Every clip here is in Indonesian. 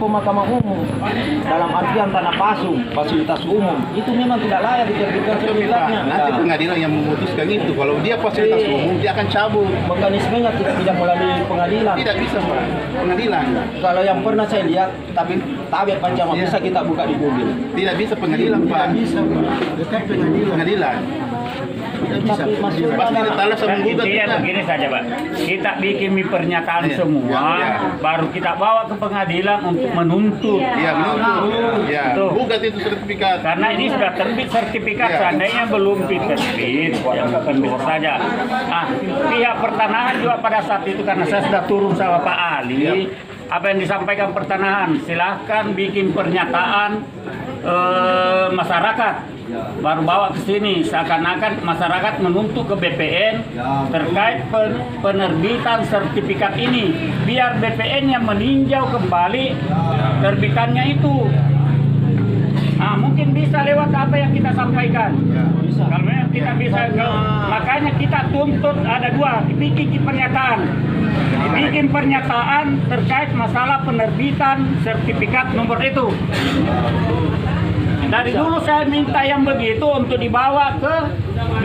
pemakaman umum dalam artian tanah pasung, fasilitas umum itu memang tidak layak diterbitkan sertifikatnya. Nanti pengadilan yang memutuskan itu. Kalau dia fasilitas umum, dia akan cabut. Mekanismenya tidak melalui pengadilan. Tidak bisa, Pak. Pengadilan. Kalau yang pernah saya lihat, tapi tabir pancama bisa kita buka di Google. Tidak bisa pengadilan, Pak. Tidak bisa, Pak. Tetap pengadilan. Tapi maksudnya Pasti ditalas sama gugat. Intinya begini saja, Pak. Kita bikin pernyataan semua, baru kita bawa ke pengadilan untuk menuntut. Ya, menuntut. Ya, Tuh. gugat itu sertifikat. Karena ini sudah terbit sertifikat, seandainya belum terbit, ya bukan bisa saja. Nah, pihak pertanahan juga pada saat itu, karena saya sudah turun sama Pak Ali, apa yang disampaikan pertanahan, silahkan bikin pernyataan masyarakat, baru bawa ke sini, seakan-akan masyarakat menuntut ke BPN terkait penerbitan sertifikat ini, biar BPN yang meninjau kembali terbitannya itu. Nah, mungkin bisa lewat apa yang kita sampaikan. Kalau memang kita bisa, makanya kita tuntut ada dua, bikin pernyataan. Bikin pernyataan terkait masalah penerbitan sertifikat nomor itu. Dari dulu saya minta yang begitu untuk dibawa ke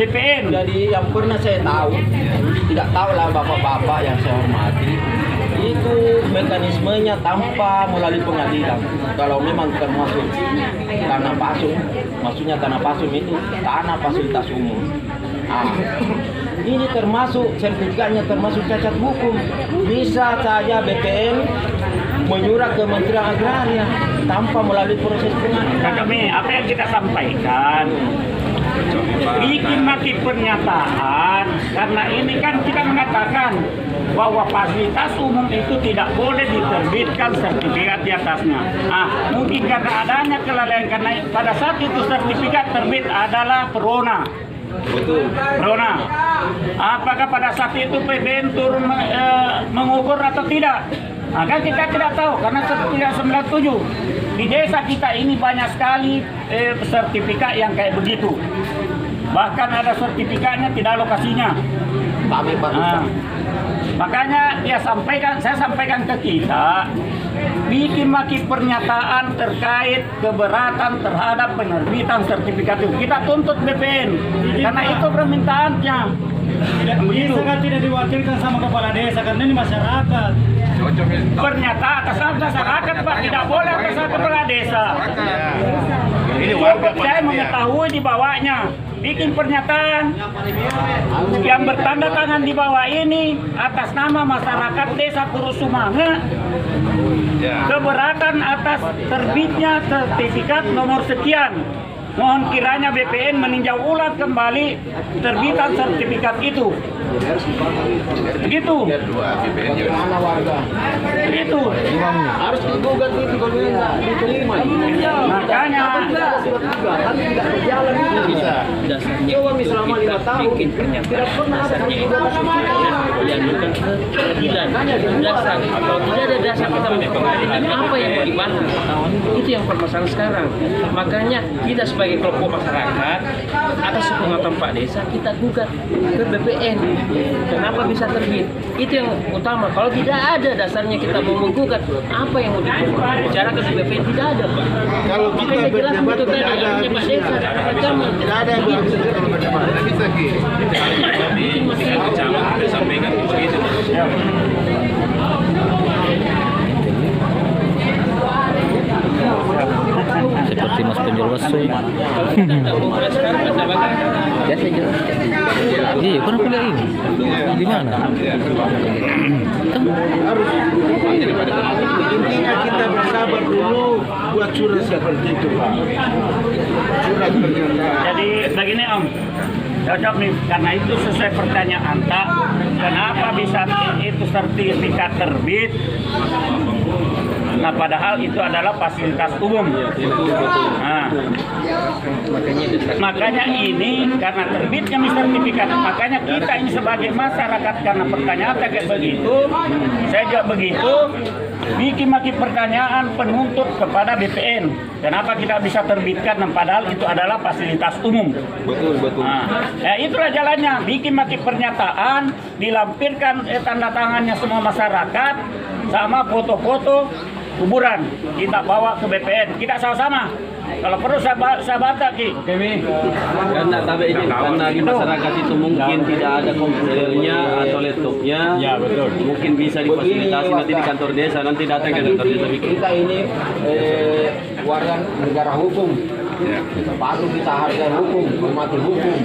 BPN. Jadi yang pernah saya tahu, tidak tahulah bapak-bapak yang saya hormati, itu mekanismenya tanpa melalui pengadilan. Kalau memang termasuk tanah pasung, maksudnya tanah pasung itu tanah fasilitas umum. Nah, ini termasuk sertifikatnya termasuk cacat hukum. Bisa saja BPN menyurat ke Kementerian Agraria tanpa melalui proses pengadilan. Kami apa yang kita sampaikan, bikin mati pernyataan, karena ini kan kita mengatakan bahwa fasilitas umum itu tidak boleh diterbitkan sertifikat di atasnya. Ah, mungkin karena adanya kelalaian, karena pada saat itu sertifikat terbit adalah Perona. Betul. Perona. Apakah pada saat itu PBN turun mengukur atau tidak? Nah, kan kita tidak tahu karena sertifikat 97 di desa kita ini banyak sekali sertifikat yang kayak begitu. Bahkan ada sertifikatnya tidak lokasinya. Nah, makanya saya sampaikan ke kita, bikin maki pernyataan terkait keberatan terhadap penerbitan sertifikat itu. Kita tuntut BPN karena itu permintaannya. Bisa kan tidak diwakilkan sama kepala desa karena ini masyarakat. Pernyataan atas nama masyarakat, Pak, tidak boleh atas nama kepala desa. Ini warga Saya mengetahui di bawahnya, bikin pernyataan yang bertanda tangan di bawah ini atas nama masyarakat Desa Kurusumanga, keberatan atas terbitnya sertifikat nomor sekian. Mohon kiranya BPN meninjau ulang kembali terbitan sertifikat itu. Begitu. Mana warga? Begitu. Harus digugat itu kalau tidak diterima. Makanya Kan tidak berjalan itu. bisa. Coba selama 5 tahun tidak pernah ada diajukan ke pengadilan dasar atau tidak ada dasar kita pengadilan apa yang mau dibahas itu yang permasalahan sekarang. Makanya kita sebagai kelompok masyarakat atas sepengetahuan Pak Desa kita gugat ke BPN kenapa bisa terbit, itu yang utama. Kalau tidak ada dasarnya kita mau menggugat, apa yang mau dibicarakan di BPN tidak ada, Pak. Kalau kita jelas berdebat itu tadi tidak ada yang Pak Desa ancaman. Tidak ada yang bisa kalau berdebat. Tidak bisa, Ki. Seperti mas penjual bakso ya. Biasa aja. Iya, pernah kuliah ini. Di mana? Intinya kita bersabar dulu buat surat seperti itu, Pak. Surat pernyataan. jadi begini Om, cocok nih karena itu sesuai pertanyaan tak, kenapa bisa itu sertifikat terbit? Nah, padahal itu adalah fasilitas umum. Nah, makanya ini karena terbitnya sertifikat, makanya kita ini sebagai masyarakat karena pertanyaan kayak begitu, saya juga begitu, bikin maki pertanyaan penuntut kepada BPN. Kenapa kita bisa terbitkan? Nah, padahal itu adalah fasilitas umum. Betul. Nah, ya itulah jalannya. Bikin maki pernyataan, dilampirkan tanda tangannya semua masyarakat, sama foto-foto kuburan, kita bawa ke BPN, kita sama-sama. Kalau perlu saya bantu Ki. Karena di masyarakat itu mungkin tidak ada komputernya atau laptopnya. Ya, betul. Mungkin bisa difasilitasi nanti di kantor desa, nanti datang ke kantor desa. Kita ini warga negara hukum. Patuh kita hargai hukum, hormati hukum.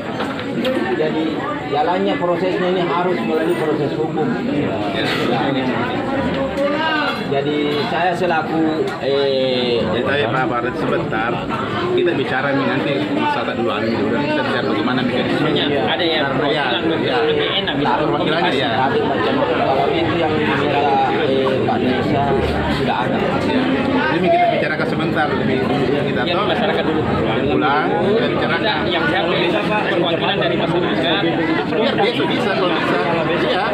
Jadi jalannya prosesnya ini harus melalui proses hukum. Jadi saya selaku Tapi Pak Farid sebentar, kita bicara nih nanti masalah dulu dulu dan kita bicara bagaimana mekanismenya. Ada yang perwakilan lebih enak gitu. Perwakilannya ya. tapi macam kalau itu yang diminta Pak Desa sudah ada. Ini kita bicarakan sebentar lebih kita Yang tahu masyarakat dulu. pulang kita bicarakan. Yang siapa perwakilan dari masyarakat. Biar bisa kalau bisa. Iya.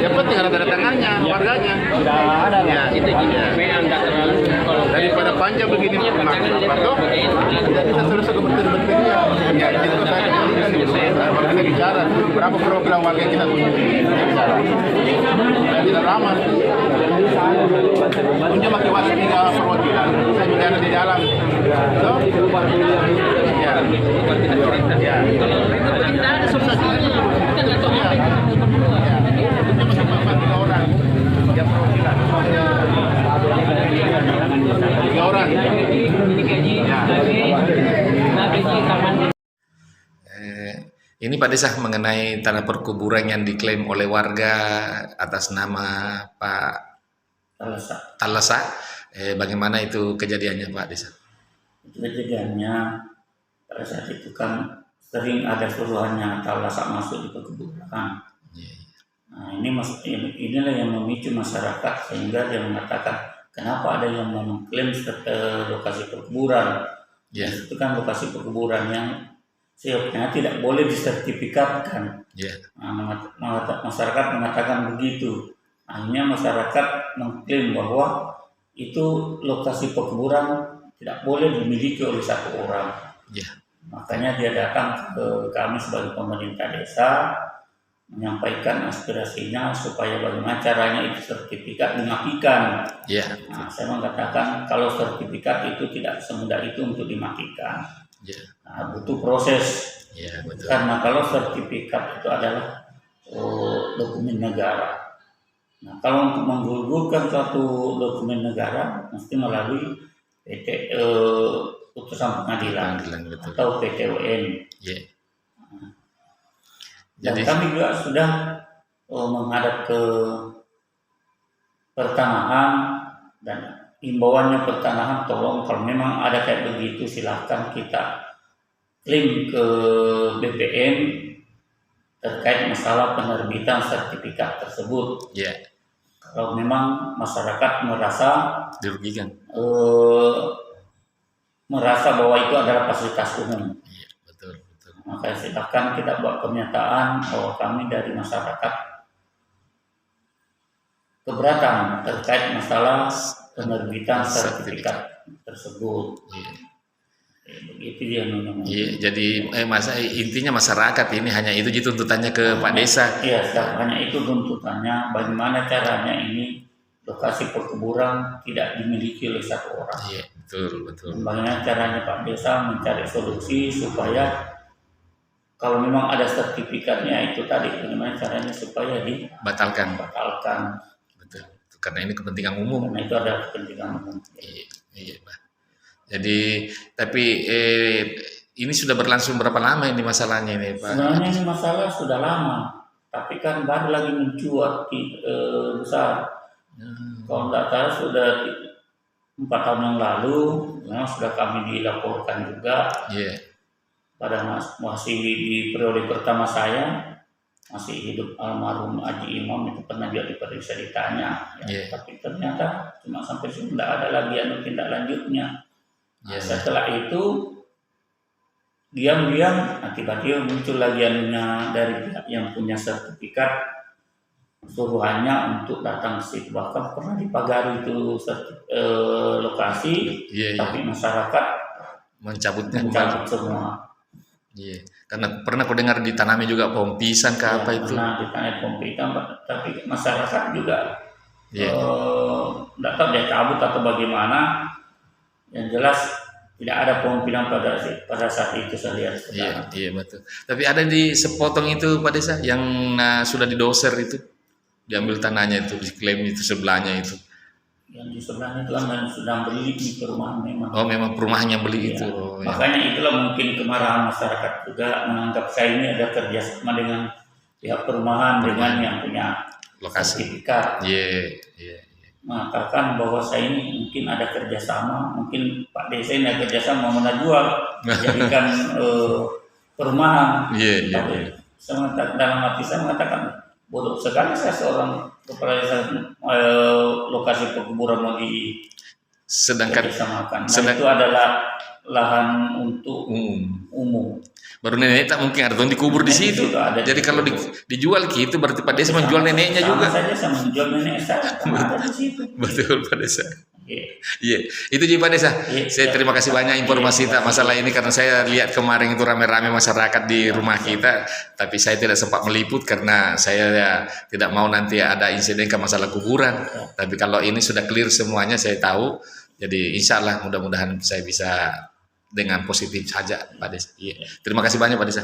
Yang penting ada tanda tangannya warganya. Sudah ada. Ya, Itu supaya anda terlalu kalau daripada panjang begini apa toh? Tidak bisa selesai ke bentuk-bentuknya. Ya, kita saya kan gitu. Kita bicara berapa perwakilan warga yang kita bicara. Dan tidak lama. Punya makin waktu 3 perwakilan. Saya bicara di dalam. So, ya. Ya. kalau tidak ada solusinya, kita nggak tahu apa itu. Punya makin 3 orang. Ya perwakilan. 3 orang. Ini Pak Desa mengenai tanah perkuburan yang diklaim oleh warga atas nama Pak Talasa. Bagaimana itu kejadiannya Pak Desa? Kejadiannya pada saat itu kan sering ada suruhannya Talasa masuk di perkebunan. Nah, inilah yang memicu masyarakat sehingga dia mengatakan kenapa ada yang mengklaim lokasi perkuburan. Itu kan lokasi perkuburan yang seyogyanya tidak boleh disertifikatkan. Masyarakat mengatakan begitu. Akhirnya masyarakat mengklaim bahwa itu lokasi perkuburan tidak boleh dimiliki oleh satu orang. Makanya dia datang ke kami sebagai pemerintah desa menyampaikan aspirasinya supaya bagaimana caranya itu sertifikat dimatikan. Nah, saya mengatakan kalau sertifikat itu tidak semudah itu untuk dimatikan. Nah, butuh proses. Betul. Karena kalau sertifikat itu adalah dokumen negara. Nah, kalau untuk menggugurkan suatu dokumen negara mesti melalui putusan pengadilan atau PT-UN. Dan kami juga sudah menghadap ke pertanahan dan himbauannya pertanahan tolong kalau memang ada kayak begitu silahkan kita klaim ke BPN terkait masalah penerbitan sertifikat tersebut. Kalau memang masyarakat merasa dirugikan, merasa bahwa itu adalah fasilitas umum. Betul. Maka silakan kita buat pernyataan bahwa kami dari masyarakat keberatan terkait masalah penerbitan sertifikat tersebut. Begitu dia namanya. Jadi intinya masyarakat ini hanya itu tuntutannya ke Pak Desa. Iya, hanya itu tuntutannya. Bagaimana caranya ini lokasi perkuburan tidak dimiliki oleh satu orang. Betul. Bagaimana caranya Pak Desa mencari solusi supaya kalau memang ada sertifikatnya itu tadi, bagaimana caranya supaya dibatalkan. Betul. Karena ini kepentingan umum. Karena itu adalah kepentingan umum. Iya, Pak. Jadi, tapi ini sudah berlangsung berapa lama ini masalahnya ini, Pak? Sebenarnya ini masalah sudah lama, tapi kan baru lagi mencuat besar. Kalau tidak salah sudah 4 tahun yang lalu, memang sudah kami dilaporkan juga. Pada masih di periode pertama saya masih hidup almarhum Haji Imam itu pernah juga diperiksa ditanya, tapi ternyata cuma sampai sini tidak ada lagi tindak lanjutnya. Setelah itu diam-diam tiba-tiba muncul lagi dari pihak yang punya sertifikat suruhannya untuk datang ke situ, bahkan pernah dipagari itu lokasi, tapi masyarakat mencabut semua. Karena pernah aku dengar ditanami juga pohon pisang ke apa itu? Pernah ditanami pohon pisang, tapi masyarakat juga Iya. Tidak tahu dia cabut atau bagaimana. Yang jelas tidak ada pemimpinan pada saat itu saya lihat. Iya, iya betul. Tapi ada di sepotong itu Pak Desa yang sudah didoser itu, diambil tanahnya itu, diklaim itu sebelahnya itu. Yang di sebelahnya itu kan sudah beli di perumahan memang. Oh, memang perumahannya beli Iya. itu. Oh, ya. Makanya itulah mungkin kemarahan masyarakat juga menganggap saya ini ada kerjasama dengan pihak perumahan dengan yang punya Lokasi. sertifikat. Iya, iya. Mengatakan bahwa saya ini mungkin ada kerjasama, mungkin Pak Desa ini ada kerjasama mau menjual, menjadikan perumahan. Iya, iya, Tapi iya. saya dalam hati saya mengatakan bodoh sekali saya seorang kepala desa lokasi perkuburan mau Sedangkan dikerjasamakan. Nah, itu adalah lahan untuk umum. baru nenek tak mungkin ada tuh dikubur di situ. Ada Jadi kalau dijual gitu berarti Pak Desa menjual neneknya Sama juga. saja saya menjual nenek saya karena ada di situ. Betul Pak Desa. Oke. Iya, itu juga Pak Desa. Iya, Saya terima kasih banyak informasi tak masalah ini karena saya lihat kemarin itu rame-rame masyarakat di rumah kita, tapi saya tidak sempat meliput karena saya tidak mau nanti ada insiden ke masalah kuburan. Tapi kalau ini sudah clear semuanya saya tahu, jadi insya Allah mudah-mudahan saya bisa dengan positif saja Pak Desa. Iya. Terima kasih banyak Pak Desa.